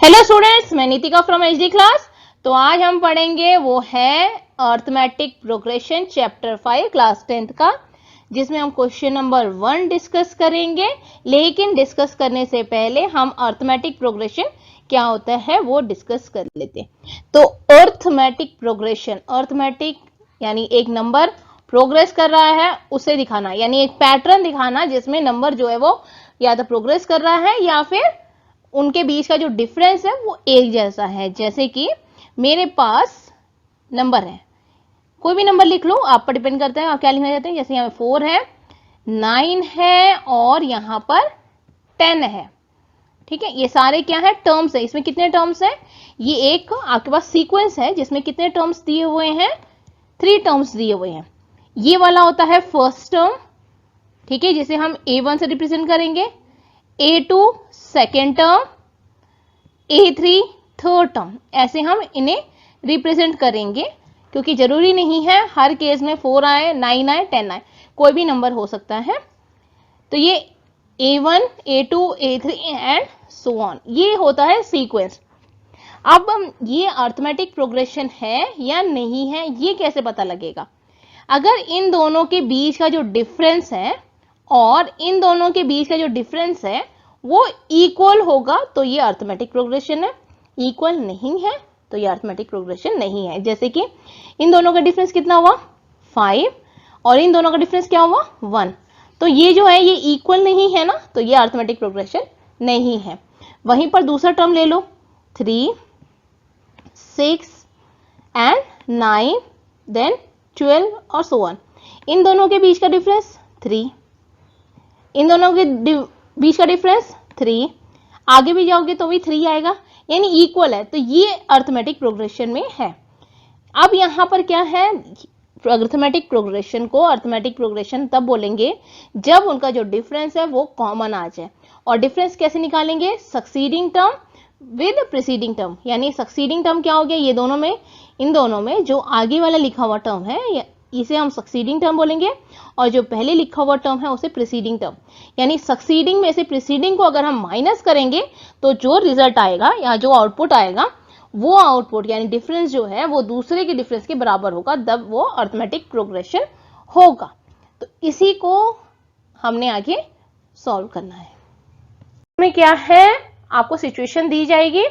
Hello students, मैं Nitika from HD class. तो आज हम पढ़ेंगे वो है arithmetic progression chapter 5 class 10th का, जिसमें हम क्वेश्चन नंबर 1 डिस्कस करेंगे। लेकिन डिस्कस करने से पहले हम अर्थमेटिक प्रोग्रेशन क्या होता है वो डिस्कस कर लेते हैं। तो अर्थमेटिक प्रोग्रेशन, अर्थमेटिक यानी एक नंबर प्रोग्रेस कर रहा है उसे दिखाना, यानी एक पैटर्न दिखाना जिसमें नंबर जो है वो या तो प्रोग्रेस कर रहा है या फिर उनके बीच का जो डिफरेंस है वो एक जैसा है। जैसे कि मेरे पास नंबर है, कोई भी नंबर लिख लो, आप पर डिपेंड करता है आप क्या लिखना चाहते हैं। जैसे यहाँ 4 है, 9 है और यहाँ पर 10 है। ठीक है, ये सारे क्या है, टर्म्स है। इसमें कितने टर्म्स है, ये एक आपके पास सीक्वेंस है जिसमें कितने टर्म्स दिए हुए हैं, 3 टर्म्स दिए हुए हैं। ये वाला होता है फर्स्ट टर्म, ठीक है, जिसे हम A1 से रिप्रेजेंट करेंगे, A2 second term, A3 third term, ऐसे हम इन्हें रिप्रेजेंट करेंगे। क्योंकि जरूरी नहीं है हर केस में 4 आए, 9 आए, 10 आए, कोई भी नंबर हो सकता है। तो ये A1, A2, A3 and so on, ये होता है सीक्वेंस। अब ये अर्थमेटिक प्रोग्रेशन है या नहीं है, ये कैसे पता लगेगा? अगर इन दोनों के बीच का जो डिफरेंस है और इन दोनों के बीच का जो डिफरेंस है वो इक्वल होगा तो ये अर्थमेटिक प्रोग्रेशन है, इक्वल नहीं है तो ये अर्थमेटिक प्रोग्रेशन नहीं है। जैसे कि इन दोनों का डिफरेंस कितना हुआ, 5, और इन दोनों का डिफरेंस क्या हुआ, 1। तो ये जो है ये इक्वल नहीं है ना, तो ये अर्थमेटिक प्रोग्रेशन नहीं है। वहीं पर दूसरा टर्म ले लो, 3, 6 एंड 9, देन 12 और सो ऑन। इन दोनों के बीच का डिफरेंस 3, इन दोनों के बीच का डिफरेंस 3, आगे भी जाओगे तो भी 3 आएगा, यानी इक्वल है। तो ये अर्थमेटिक प्रोग्रेशन में है। अब यहां पर क्या है, अर्थमेटिक प्रोग्रेशन को अर्थमेटिक प्रोग्रेशन तब बोलेंगे जब उनका जो डिफरेंस है वो कॉमन आ जाए। और डिफरेंस कैसे निकालेंगे, succeeding term with preceding term. यानी सक्सीडिंग टर्म क्या हो गया, ये दोनों में, इन दोनों में जो आगे वाला लिखा हुआ टर्म है इसे हम सक्सीडिंग टर्म बोलेंगे, और जो पहले लिखा हुआ टर्म है उसे प्रीसीडिंग टर्म। यानी सक्सीडिंग में से प्रीसीडिंग को अगर हम माइनस करेंगे तो जो रिजल्ट आएगा या जो आउटपुट आएगा वो आउटपुट यानी डिफरेंस जो है वो दूसरे के डिफरेंस के बराबर होगा, तब वो अर्थमेटिक प्रोग्रेशन होगा। तो इसी को हमने आगे सॉल्व करना है। इसमें क्या है, आपको सिचुएशन दी जाएगी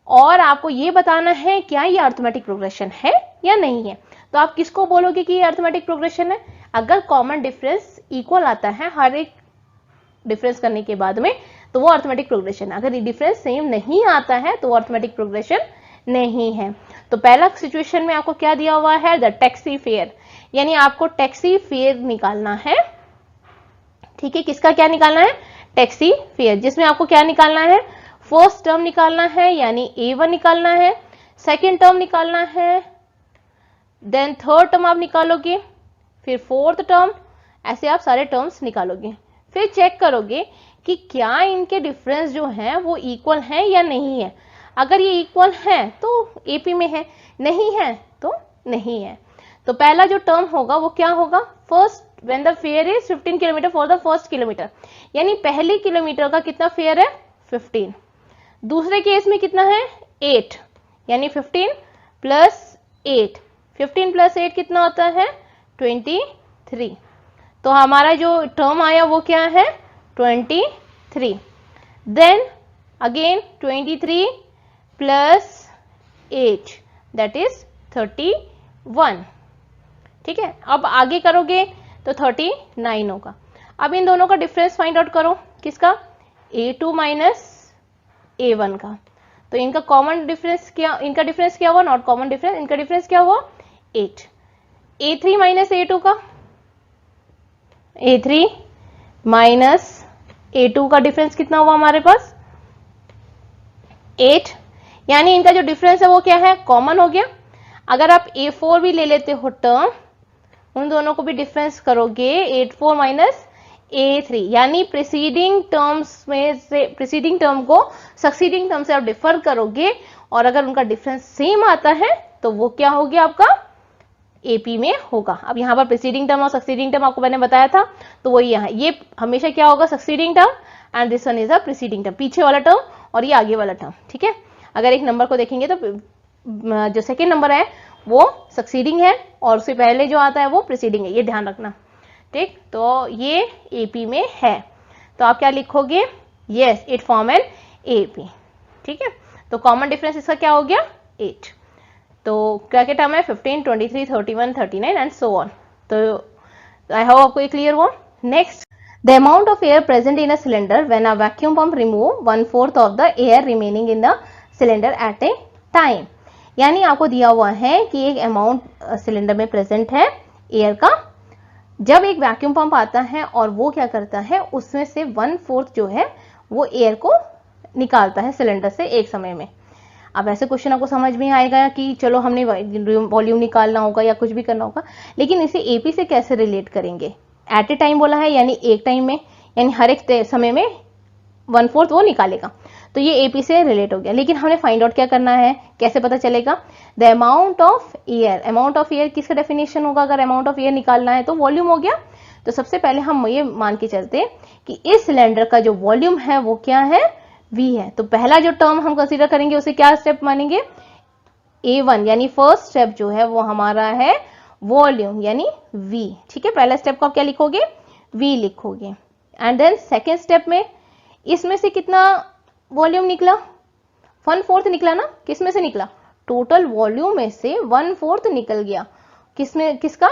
और आपको ये बताना है क्या ये अर्थमेटिक प्रोग्रेशन है या नहीं है। तो आप किसको बोलोगे कि ये अर्थमेटिक प्रोग्रेशन है? अगर कॉमन डिफरेंस इक्वल आता है हर एक डिफरेंस करने के बाद में तो वो अर्थमेटिक प्रोग्रेशन है। अगर ये डिफरेंस सेम नहीं आता है तो वो अर्थमेटिक प्रोग्रेशन नहीं है। तो पहला सिचुएशन में आपको क्या दिया हुआ है, द टैक्सी फेयर, यानी आपको टैक्सी फेयर निकालना है। ठीक है, किसका क्या निकालना है, टैक्सी फेयर, जिसमें आपको क्या निकालना है, फर्स्ट टर्म निकालना है यानी A1 निकालना है, सेकेंड टर्म निकालना है, देन थर्ड टर्म आप निकालोगे, फिर फोर्थ टर्म, ऐसे आप सारे टर्म्स निकालोगे। फिर चेक करोगे कि क्या इनके डिफरेंस जो है वो इक्वल है या नहीं है। अगर ये इक्वल है तो AP में है, नहीं है तो नहीं है। तो पहला जो टर्म होगा वो क्या होगा, first when the fair is 15 kilometre for the first kilometre, यानी पहले किलोमीटर का कितना फेयर है, 15। दूसरे केस में कितना है, 8, यानी 15 प्लस 8, 15 प्लस 8 कितना होता है, 23। तो हमारा जो टर्म आया वो क्या है, 23। Then again 23 plus 8 that is 31। ठीक है, अब आगे करोगे तो 39 होगा। अब इन दोनों का डिफरेंस फाइंड आउट करो, किसका, A2 माइनस A1 का। तो इनका कॉमन डिफरेंस क्या, इनका डिफरेंस क्या हुआ, नॉट कॉमन डिफरेंस, इनका डिफरेंस क्या हुआ, 8। A3 माइनस A2 का, A3 माइनस A2 का डिफरेंस कितना हुआ हमारे पास, 8। यानी इनका जो डिफरेंस है वो क्या है, कॉमन हो गया। अगर आप A4 भी ले लेते हो टर्म, उन दोनों को भी डिफरेंस करोगे, 84 माइनस A3, यानी प्रीसीडिंग टर्म्स में से प्रीसीडिंग टर्म को सक्सीडिंग टर्म से आप डिफर करोगे, और अगर उनका डिफरेंस सेम आता है तो वो क्या हो गया, आपका AP में होगा। अब यहाँ पर प्रीसीडिंग टर्म और सक्सीडिंग टर्म आपको मैंने बताया था, तो वही यहाँ ये हमेशा क्या होगा, succeeding term, and this one is a preceding term, पीछे वाला टर्म और ये आगे वाला टर्म, ठीक है। अगर एक नंबर को देखेंगे तो जो सेकेंड नंबर है वो सक्सीडिंग है और उससे पहले जो आता है वो प्रीसीडिंग है, ये ध्यान रखना, ठीक। तो ये एपी में है, तो आप क्या लिखोगे, yes it form an AP, ठीक है। तो कॉमन डिफरेंस इसका क्या हो गया, 8। तो क्या क्या टर्म है, 15, 23, 31, 39 एंड सो ऑन। तो आई होप आपको ये क्लियर हुआ। Next, the amount of air present in a cylinder when a vacuum pump remove 1/4 of the air remaining in the cylinder eight A time. यानी आपको दिया हुआ है कि एक अमाउंट सिलेंडर में प्रेजेंट है एयर का, जब एक वैक्यूम पंप आता है और वो क्या करता है, उसमें से 1/4 जो है वो एयर को निकालता है सिलेंडर से एक समय में। अब ऐसे क्वेश्चन आपको समझ में आएगा कि चलो हमने वॉल्यूम निकालना होगा या कुछ भी करना होगा, लेकिन इसे एपी से कैसे रिलेट करेंगे। एट ए टाइम बोला है, यानी एक टाइम में, यानी हर एक समय में 1/4 वो निकालेगा, तो ये एपी से रिलेट हो गया। लेकिन हमें फाइंड आउट क्या करना है, कैसे पता चलेगा, the amount of air. Amount of air किसका डेफिनेशन होगा, अगर अमाउंट ऑफ एयर निकालना है तो वॉल्यूम हो गया। तो सबसे पहले हम ये मान के चलते हैं कि इस सिलेंडर का जो वॉल्यूम है वो क्या है, V है। तो पहला जो टर्म हम कंसीडर करेंगे उसे क्या स्टेप मानेंगे, A1, यानी फर्स्ट स्टेप जो है वो हमारा है वॉल्यूम यानी V, ठीक है। पहला स्टेप को आप क्या लिखोगे, V लिखोगे। एंड देन सेकेंड स्टेप में इसमें से कितना वॉल्यूम निकला, 1/4 निकला ना, किसमें से निकला, टोटल वॉल्यूम में से 1/4 निकल गया। किसमें, किसका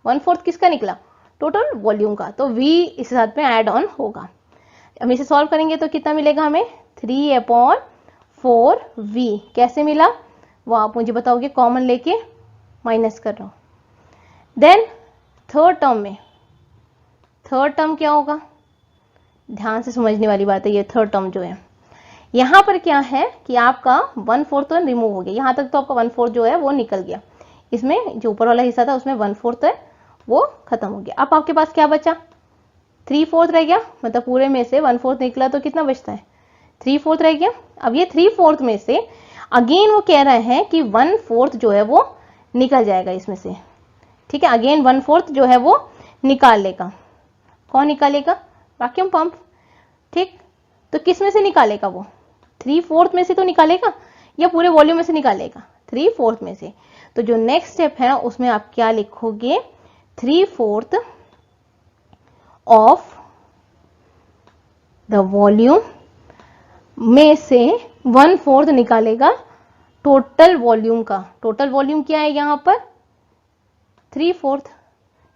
1/4 किसका निकला, टोटल वॉल्यूम का। तो V इस साथ में ऐड ऑन होगा। हम इसे सॉल्व करेंगे तो कितना मिलेगा हमें, 3/4V। कैसे मिला वो आप मुझे बताओगे, कॉमन लेके माइनस कर रहा हूं। देन थर्ड टर्म में, थर्ड टर्म क्या होगा, ध्यान से समझने वाली बात है। ये थर्ड टर्म जो है यहां पर क्या है कि आपका 1/4 तो रिमूव हो गया, यहां तक तो आपका 1/4 जो है वो निकल गया, इसमें जो ऊपर वाला हिस्सा था उसमें 1/4 है वो खत्म हो गया। अब आपके पास क्या बचा, 3/4 रह गया, मतलब पूरे में से 1/4 निकला तो कितना बचता है, 3/4 रह गया। अब ये 3/4 में से अगेन वो कह रहे हैं कि 1/4 जो है वो निकल जाएगा इसमें से, ठीक है। अगेन 1/4 जो है वो निकाल लेगा, कौन निकालेगा, वैक्यूम पंप, ठीक। तो किस में से निकालेगा वो, 3/4 में से तो निकालेगा या पूरे वॉल्यूम में से निकालेगा, 3/4 में से। तो जो नेक्स्ट स्टेप है उसमें आप क्या लिखोगे, 3/4 ऑफ द वॉल्यूम में से 1/4 निकालेगा टोटल वॉल्यूम का। टोटल वॉल्यूम क्या है यहां पर, 3/4,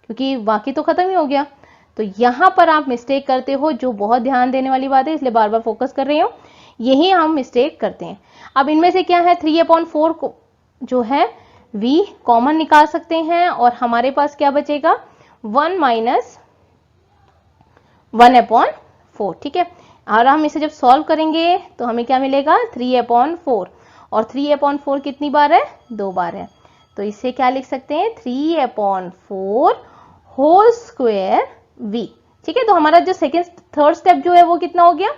क्योंकि बाकी तो खत्म ही हो गया। तो यहां पर आप मिस्टेक करते हो, जो बहुत ध्यान देने वाली बात है, इसलिए बार बार फोकस कर रही हूं, यही हम मिस्टेक करते हैं। अब इनमें से क्या है, 3/4 को जो है V कॉमन निकाल सकते हैं और हमारे पास क्या बचेगा, 1 माइनस 1/4, ठीक है। और हम इसे जब सॉल्व करेंगे तो हमें क्या मिलेगा, 3/4, और 3/4 कितनी बार है, 2 बार है। तो इसे क्या लिख सकते हैं, 3/4 होल स्क्वायर V, ठीक है। तो हमारा जो सेकेंड थर्ड स्टेप जो है वो कितना हो गया,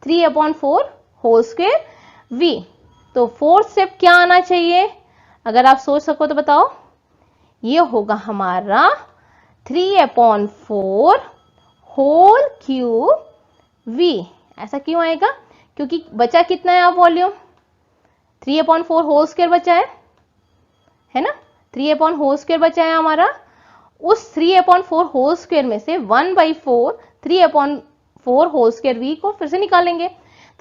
3/4 होल स्क्वायर V। तो फोर्थ स्टेप क्या आना चाहिए, अगर आप सोच सको तो बताओ, ये होगा हमारा 3/4 होल क्यूब V। ऐसा क्यों आएगा, क्योंकि बचा कितना है आप वॉल्यूम, 3/4 होल स्क्वायर बचा है ना, 3/4 होल स्क्वायर बचा है हमारा। उस 3/4 होल स्क्वायर में से 1/4 3/4 होल स्क्वायर V को फिर से निकालेंगे,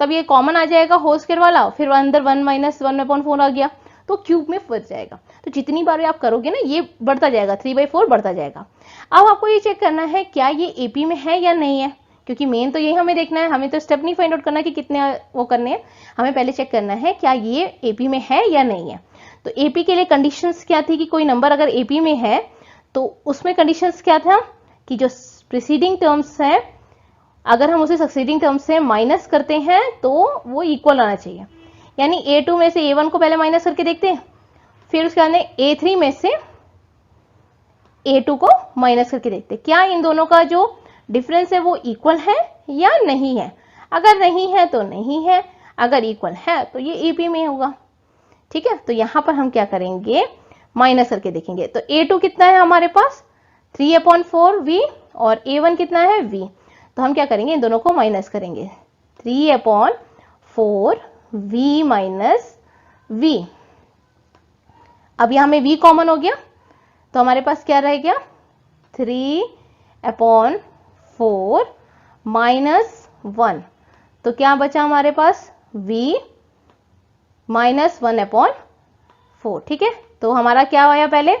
तब ये कॉमन आ जाएगा होल स्क्वायर वाला, फिर अंदर 1 माइनस 1/4 आ गया तो क्यूब में फंस जाएगा। तो जितनी बार आप करोगे ना ये बढ़ता जाएगा, 3/4 बढ़ता जाएगा। अब आपको ये चेक करना है क्या ये एपी में है या नहीं है, क्योंकि मेन तो यही हमें देखना है, हमें तो स्टेप नहीं फाइंड आउट करना कि कितने वो करने हैं, हमें पहले चेक करना है क्या ये एपी में है या नहीं है। तो एपी के लिए कंडीशंस क्या थी कि कोई नंबर अगर एपी में है तो उसमें कंडीशंस क्या था कि जो प्रीसीडिंग टर्म्स है अगर हम उसे सक्सीडिंग टर्म्स से माइनस करते हैं तो वो इक्वल आना चाहिए। यानी A2 में से A1 को पहले माइनस करके देखते हैं, फिर उसके बाद में A3 में से A2 को माइनस करके देखते हैं क्या इन दोनों का जो डिफरेंस है वो इक्वल है या नहीं है। अगर नहीं है तो नहीं है, अगर इक्वल है तो ये एपी में होगा, ठीक है। तो यहां पर हम क्या करेंगे, माइनस करके देखेंगे। तो A2 कितना है हमारे पास, 3/4V, और A1 कितना है V। तो हम क्या करेंगे, इन दोनों को माइनस करेंगे, 3/4 4v माइनस v। अब यहां में v कॉमन हो गया तो हमारे पास क्या रह गया 3/4 माइनस 1। तो क्या बचा हमारे पास v माइनस 1/4। ठीक है, तो हमारा क्या आया पहले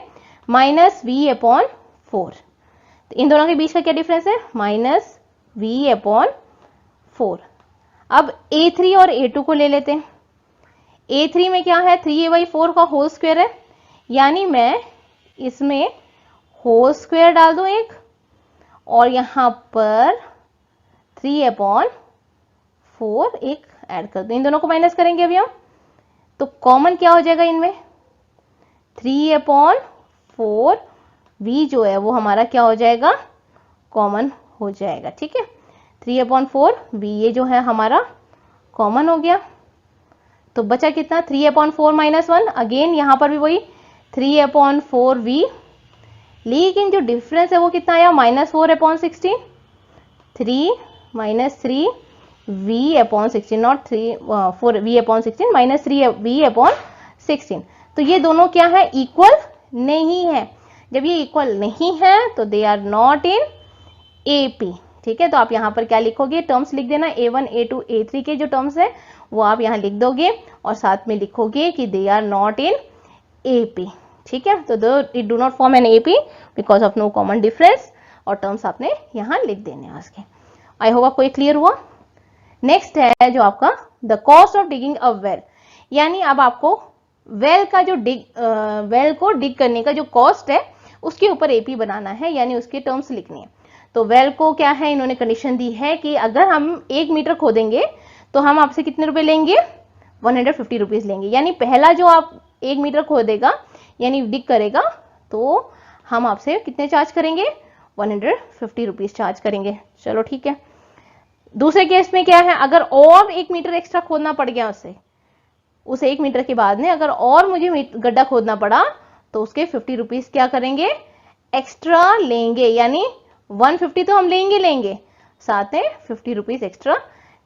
माइनस v/4। तो इन दोनों के बीच का क्या डिफरेंस है माइनस v/4। अब a3 और a2 को ले लेते हैं। a3 में क्या है 3a/4 का होल स्क्वायर है, यानी मैं इसमें होल स्क्वायर डाल दूं एक और यहां पर 3/4 एक ऐड कर दूं। इन दोनों को माइनस करेंगे अभी हम, तो कॉमन क्या हो जाएगा इनमें 3/4 v जो है वो हमारा क्या हो जाएगा कॉमन हो जाएगा। ठीक है, 3/4 v ये जो है हमारा कॉमन हो गया। तो बचा कितना 3/4 माइनस 1। अगेन यहां पर भी वही 3/4 v, लेकिन जो डिफरेंस है वो कितना आया -4/16। 3 minus 3 v/16, not 4 v/16 minus 3 v/16। तो ये दोनों क्या है इक्वल नहीं है। जब ये इक्वल नहीं है तो they are not in AP। ठीक है, तो आप यहां पर क्या लिखोगे टर्म्स लिख देना a1 a2 a3 के जो टर्म्स है वो आप यहां लिख दोगे और साथ में लिखोगे कि they are not in AP। ठीक है, तो it do not form an AP because of no common difference, और टर्म्स आपने यहां लिख देने आज के। आई होप आपको ये क्लियर हुआ। नेक्स्ट है जो आपका the cost of digging a well, यानी अब आपको वेल का जो वेल को डिग करने का जो कॉस्ट है उसके ऊपर AP बनाना है, यानी उसके टर्म्स लिखने हैं। तो वेल को क्या है इन्होंने कंडीशन दी है कि अगर हम 1 मीटर खोदेंगे तो हम आपसे कितने रुपए लेंगे 150 रुपीज लेंगे। यानी पहला जो आप 1 मीटर खोदेगा यानी डिग करेगा तो हम आपसे कितने चार्ज करेंगे 150 रुपीज चार्ज करेंगे। चलो ठीक है। दूसरे केस में क्या है अगर और 1 मीटर एक्स्ट्रा खोदना पड़ गया उस 1 मीटर के बाद में अगर और मुझे गड्ढा खोदना पड़ा तो उसके 50 रुपीज क्या करेंगे एक्स्ट्रा लेंगे, यानी 150 तो हम लेंगे साथ में 50 रुपीज एक्स्ट्रा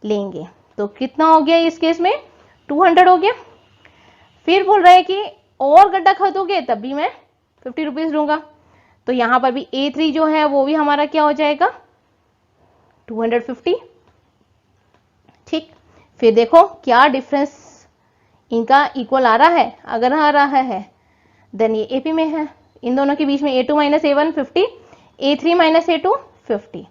लेंगे। तो कितना हो गया इस केस में 200 हो गया। फिर बोल रहा है कि और गड्ढा खोदोगे तब भी मैं 50 रुपीज लूंगा। तो यहां पर भी A3 जो है वो भी हमारा क्या हो जाएगा 250। ठीक, फिर देखो क्या डिफरेंस इनका इक्वल आ रहा है। अगर आ रहा है देन ये AP में है। इन दोनों के बीच में A2 minus A1 50, A3 minus A2 50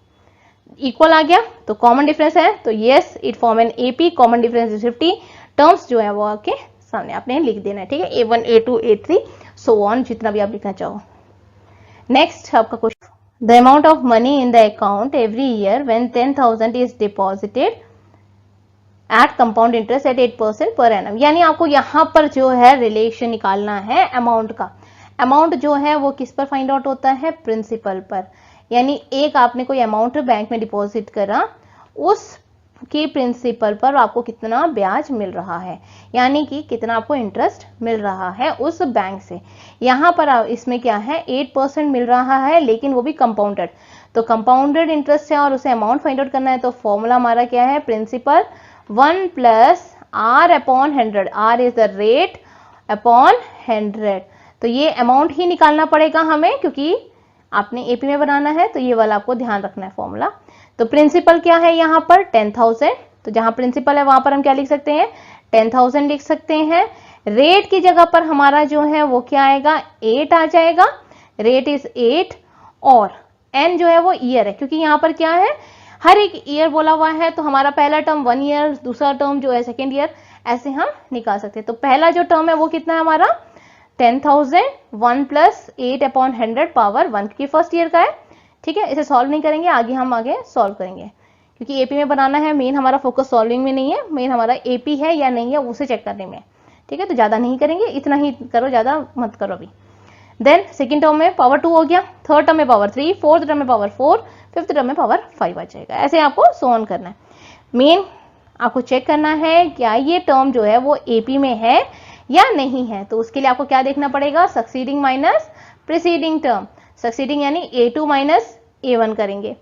equal आ गया। तो कॉमन डिफरेंस है तो yes it form an AP। Common difference is 50। Terms जो है वो आपके सामने आपने लिख देना है। ठीक है, A1 A2 A3 so on जितना भी आप लिखना चाहो। नेक्स्ट आपका question the amount of money in the account every year when 10,000 is deposited at compound interest at 8% per annum. यानी आपको यहां पर जो है रिलेशन निकालना है अमाउंट का। अमाउंट जो है वो किस पर फाइंड आउट होता है प्रिंसिपल पर। यानी एक आपने कोई अमाउंट बैंक में डिपॉजिट करा उसके प्रिंसिपल पर आपको कितना ब्याज मिल रहा है, यानी कि कितना आपको इंटरेस्ट मिल रहा है उस बैंक से। यहां पर इसमें क्या है 8% मिल रहा है लेकिन वो भी कंपाउंडेड। तो कंपाउंडेड इंटरेस्ट है और उसे अमाउंट फाइंड आउट करना है। तो फॉर्मूला हमारा क्या है principal 1 plus R/100। R is the rate upon 100। तो ये अमाउंट ही निकालना पड़ेगा हमें क्योंकि आपने AP में बनाना है, तो ये वाला आपको ध्यान रखना है फॉर्मूला। तो प्रिंसिपल क्या है यहाँ पर 10,000। तो जहां प्रिंसिपल है वहां पर हम क्या लिख सकते हैं 10,000 लिख सकते हैं। रेट की जगह पर हमारा जो है वो क्या आएगा 8 आ जाएगा। रेट इज 8 और N जो है वो ईयर है क्योंकि यहाँ पर क्या है हर एक ईयर बोला हुआ है। तो हमारा पहला टर्म 1 ईयर, दूसरा टर्म जो है 2nd ईयर, ऐसे हम निकाल सकते हैं। तो पहला जो टर्म है वो कितना है हमारा 10,000 1 प्लस 8/100 पावर 1 क्योंकि फर्स्ट ईयर का है। ठीक है, इसे सॉल्व नहीं करेंगे, हम आगे सॉल्व करेंगे क्योंकि AP में बनाना है। मेन हमारा फोकस सॉल्विंग में नहीं है, मेन हमारा AP है या नहीं है उसे चेक करने में। ठीक है, तो ज्यादा नहीं करेंगे, इतना ही करो, ज्यादा मत करो अभी। देन सेकंड टर्म में पावर 2 हो गया, थर्ड टर्म में पावर 3, फोर्थ टर्म में पावर 4, फिफ्थ टर्म में पावर 5 आ जाएगा। ऐसे आपको सोन करना है। मेन आपको चेक करना है क्या ये टर्म जो है वो AP में है या नहीं है। तो उसके लिए आपको क्या देखना पड़ेगा succeeding minus preceding term. Succeeding यानी A2 माइनस A1 करेंगे।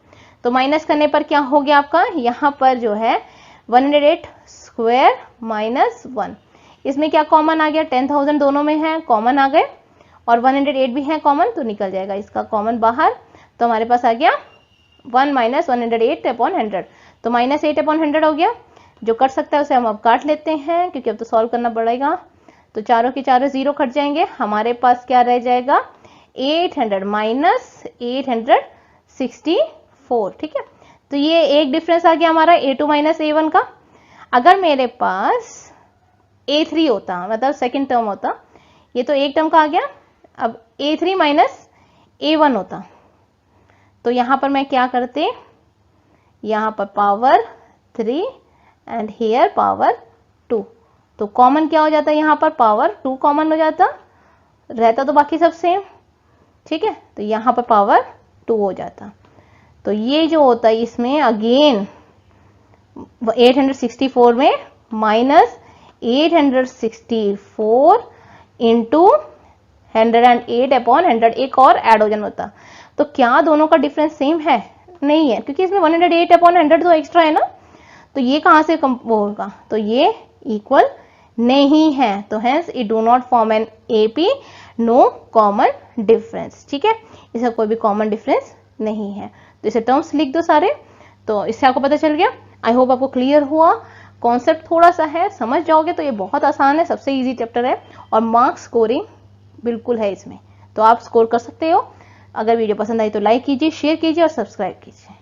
तो माइनस करने पर क्या हो गया आपका यहाँ पर जो है 108 स्क्वायर माइनस 1, इसमें क्या कॉमन आ गया, 10,000 दोनों में है, कॉमन आ गए, और 108 भी है कॉमन, तो निकल जाएगा इसका कॉमन बाहर। तो हमारे पास आ गया 1 माइनस 108 अपॉन 100, तो माइनस 8 अपॉन 100 हो गया। जो कट सकता है उसे हम अब काट लेते हैं, क्योंकि अब तो सॉल्व करना पड़ेगा। तो चारों के चारों जीरो कट जाएंगे, हमारे पास क्या रह जाएगा 800 माइनस 864, ठीक है। तो ये एक डिफरेंस आ गया हमारा A2 माइनस A1 का। अगर मेरे पास A3 होता, मतलब सेकंड टर्म होता, ये तो एक टर्म का आ गया, अब A3 माइनस A1 होता, तो यहां पर मैं क्या करते, यहां पर पावर 3 एंड हियर पावर 2, तो कॉमन क्या हो जाता है, यहां पर पावर 2 कॉमन हो जाता, रहता तो बाकी सब सेम, ठीक है। तो यहां पर पावर 2 हो जाता। तो ये जो होता है इसमें अगेन 864 में माइनस 864 इंटू 108 अपॉन 100 एक और ऐड हो जाना होता। तो क्या दोनों का डिफरेंस सेम है, नहीं है, क्योंकि इसमें 108 अपॉन 100 तो एक्स्ट्रा है ना, तो ये कहां से वो होगा, तो ये इक्वल नहीं है, तो hence it do not form an AP, no common difference, ठीक है, इसका कोई भी कॉमन डिफरेंस नहीं है। तो इसे टर्म्स लिख दो सारे, तो इससे आपको पता चल गया। आई होप आपको क्लियर हुआ, कॉन्सेप्ट थोड़ा सा है, समझ जाओगे तो ये बहुत आसान है, सबसे इजी चैप्टर है, और मार्क्स स्कोरिंग बिल्कुल है इसमें, तो आप स्कोर कर सकते हो। अगर वीडियो पसंद आई तो लाइक कीजिए, शेयर कीजिए और सब्सक्राइब कीजिए।